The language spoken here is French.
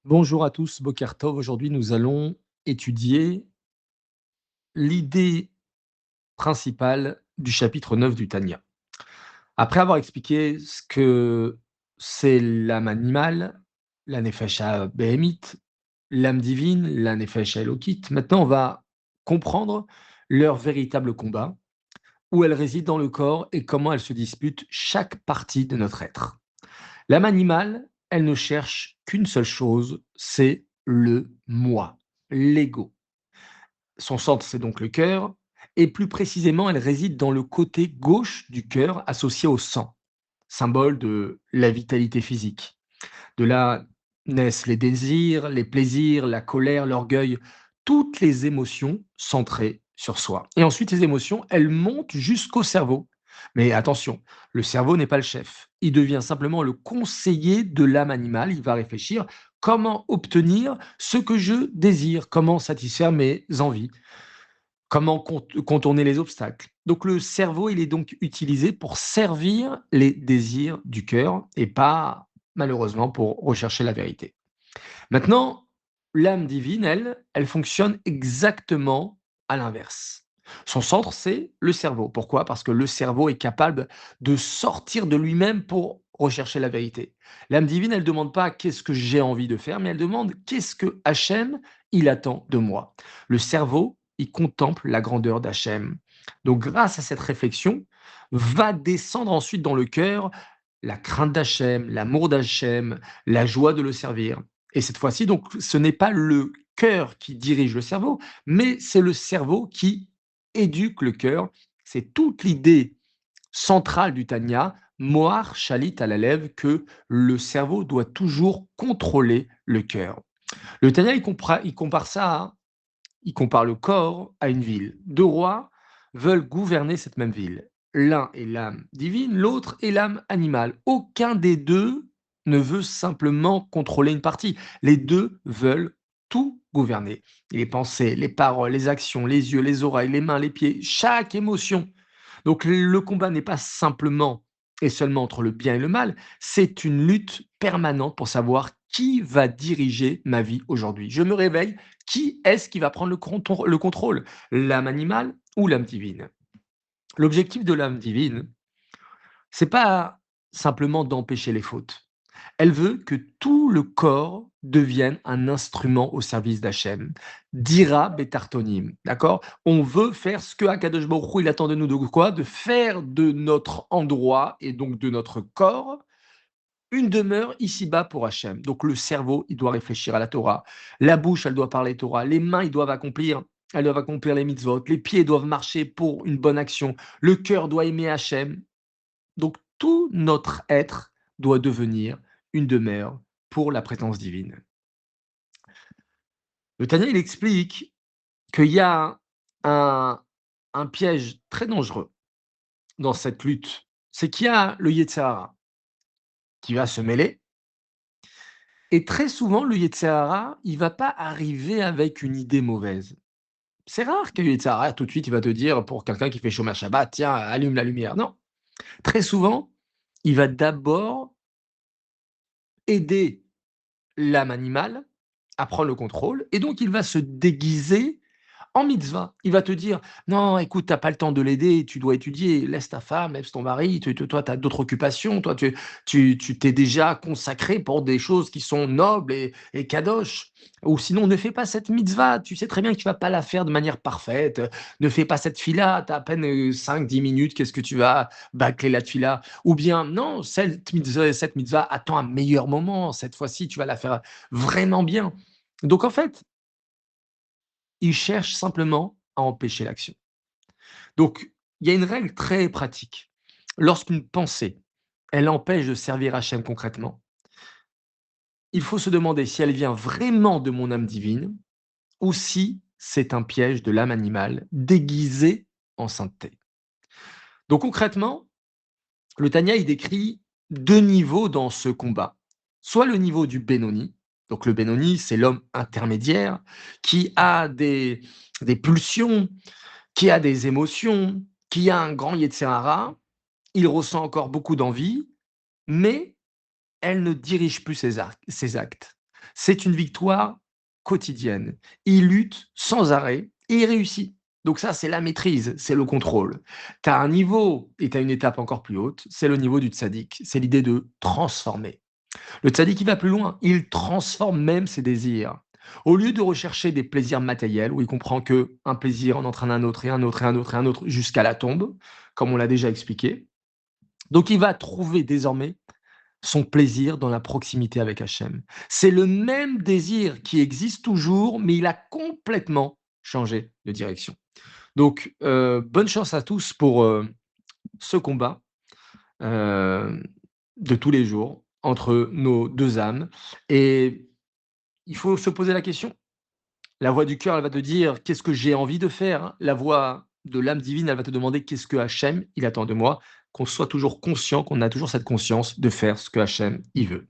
Bonjour à tous, Boker Tov. Aujourd'hui, nous allons étudier l'idée principale du chapitre 9 du Tanya. Après avoir expliqué ce que c'est l'âme animale, la Nefesh Behemite, l'âme divine, la Nefesh Elokit, maintenant on va comprendre leur véritable combat, où elles résident dans le corps et comment elles se disputent chaque partie de notre être. L'âme animale, elle ne cherche qu'une seule chose, c'est le moi, l'ego. Son centre, c'est donc le cœur, et plus précisément, elle réside dans le côté gauche du cœur associé au sang, symbole de la vitalité physique. De là naissent les désirs, les plaisirs, la colère, l'orgueil, toutes les émotions centrées sur soi. Et ensuite, ces émotions, elles montent jusqu'au cerveau. Mais attention, le cerveau n'est pas le chef. Il devient simplement le conseiller de l'âme animale. Il va réfléchir comment obtenir ce que je désire, comment satisfaire mes envies, comment contourner les obstacles. Donc le cerveau, il est donc utilisé pour servir les désirs du cœur et pas malheureusement pour rechercher la vérité. Maintenant, l'âme divine, elle, elle fonctionne exactement à l'inverse. Son centre, c'est le cerveau. Pourquoi? Parce que le cerveau est capable de sortir de lui-même pour rechercher la vérité. L'âme divine, elle ne demande pas qu'est-ce que j'ai envie de faire, mais elle demande qu'est-ce que Hachem, il attend de moi. Le cerveau, il contemple la grandeur d'Hachem. Donc, grâce à cette réflexion, va descendre ensuite dans le cœur la crainte d'Hachem, l'amour d'Hachem, la joie de le servir. Et cette fois-ci, donc, ce n'est pas le cœur qui dirige le cerveau, mais c'est le cerveau qui éduque le cœur. C'est toute l'idée centrale du Tanya, Mohar Shalit à la lèvre, que le cerveau doit toujours contrôler le cœur. Le Tanya, il compare ça il compare le corps à une ville. Deux rois veulent gouverner cette même ville. L'un est l'âme divine, l'autre est l'âme animale. Aucun des deux ne veut simplement contrôler une partie. Les deux veulent tout gouverner. Les pensées, les paroles, les actions, les yeux, les oreilles, les mains, les pieds, chaque émotion. Donc le combat n'est pas simplement et seulement entre le bien et le mal, c'est une lutte permanente pour savoir qui va diriger ma vie aujourd'hui. Je me réveille, qui est-ce qui va prendre le contrôle? L'âme animale ou l'âme divine? L'objectif de l'âme divine, c'est pas simplement d'empêcher les fautes. Elle veut que tout le corps devienne un instrument au service d'Hachem. Dira betartonim, d'accord? On veut faire ce que Akadosh Baruch Hu, il attend de nous de quoi? De faire de notre endroit et donc de notre corps une demeure ici-bas pour Hachem. Donc le cerveau, il doit réfléchir à la Torah. La bouche, elle doit parler Torah. Les mains, elles doivent accomplir les mitzvot. Les pieds doivent marcher pour une bonne action. Le cœur doit aimer Hachem. Donc tout notre être doit devenir une demeure pour la présence divine. Le Tanya, il explique qu'il y a un, un piège très dangereux dans cette lutte. C'est qu'il y a le Yetzer Hara qui va se mêler. Et très souvent, le Yetzer Hara, il va pas arriver avec une idée mauvaise. C'est rare que le Yetzer Hara, tout de suite, il va te dire, pour quelqu'un qui fait chômage Shabbat, tiens, allume la lumière. Non. Très souvent, il va d'abord aider l'âme animale à prendre le contrôle, et donc il va se déguiser en mitzvah. Il va te dire: «Non, écoute, tu as pas le temps de l'aider, tu dois étudier, laisse ta femme, laisse ton mari, toi, tu as d'autres occupations, toi, tu t'es déjà consacré pour des choses qui sont nobles et kadosh. Ou sinon, ne fais pas cette mitzvah, tu sais très bien que tu vas pas la faire de manière parfaite, ne fais pas cette fila, tu as à peine, 5-10 minutes, qu'est-ce que tu vas bâcler la tefila?» Ou bien: «Non, cette mitzvah attend un meilleur moment, cette fois-ci, tu vas la faire vraiment bien». Donc en fait, il cherche simplement à empêcher l'action. Donc, il y a une règle très pratique. Lorsqu'une pensée, elle empêche de servir Hachem concrètement, il faut se demander si elle vient vraiment de mon âme divine ou si c'est un piège de l'âme animale déguisé en sainteté. Donc concrètement, le Tanya, il décrit deux niveaux dans ce combat. Soit le niveau du Benoni, donc le Benoni, c'est l'homme intermédiaire qui a des pulsions, qui a des émotions, qui a un grand Yetzer Hara, il ressent encore beaucoup d'envie, mais elle ne dirige plus ses actes. C'est une victoire quotidienne. Il lutte sans arrêt et il réussit. Donc ça, c'est la maîtrise, c'est le contrôle. Tu as un niveau et tu as une étape encore plus haute, c'est le niveau du tzaddik. C'est l'idée de transformer. Le tzaddik, il va plus loin. Il transforme même ses désirs. Au lieu de rechercher des plaisirs matériels, où il comprend que un plaisir en entraîne un autre et un autre et un autre et un autre jusqu'à la tombe, comme on l'a déjà expliqué. Donc il va trouver désormais son plaisir dans la proximité avec Hachem. C'est le même désir qui existe toujours, mais il a complètement changé de direction. Donc, bonne chance à tous pour ce combat euh, de tous les jours entre nos deux âmes. Et il faut se poser la question. La voix du cœur, elle va te dire qu'est-ce que j'ai envie de faire, hein. La voix de l'âme divine, elle va te demander qu'est-ce que Hachem, il attend de moi. Qu'on soit toujours conscient, qu'on a toujours cette conscience de faire ce que Hachem, il veut.